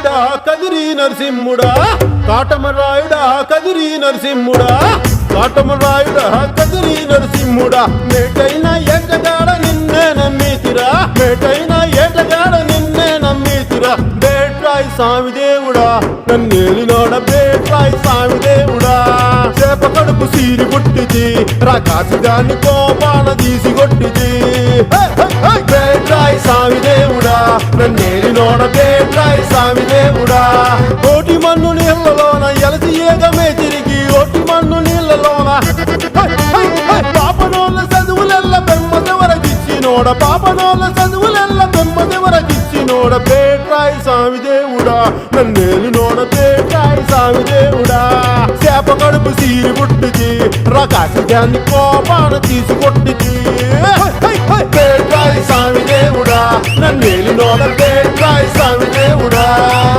కాటమరాయుడా కదిరి నరసింహుడా కాటమరాయుడా కదిరి నరసింహుడా కాటమరాయుడా కదిరి నరసింహుడా మేటైన ఏటగాడ నిన్నే నమ్మితిరా మేటైన ఏటగాడ నిన్నే నమ్మితిరా బేట్రాయి స్వామి దేవుడా నన్నేలినోడ బేట్రాయి స్వామి దేవుడా చేప కడుపు సీరి కొట్టిది రాకాసి దాన్ని కోపాన తీసి కొట్టిది బేట్రాయి స్వామి దేవుడా నన్నేలినోడ బేట్రాయి స్వామి దేవుడా కోటి మన్ను నీళ్ళలోన ఎలసి ఏగమే తిరిగి ఓటి మన్ను నీళ్ళలోన పాపనోళ్ళ చదువులెల్ల బెమ్మదెవరకిచ్చినోడ పాపనోళ్ళ చదువులెల్ల బెమ్మదెవరకిచ్చినోడ బేట్రాయి స్వామి దేవుడా నన్నేలినోడ బేట్రాయి స్వామి దేవుడా చేప కడుపు సీరి పుట్టిది రకాసి దాన్ని కోపాన తీసి కొట్టిది బేట్రాయి స్వామి దేవుడా నన్నేలినోడ బేట్రాయి స్వామి దేవుడా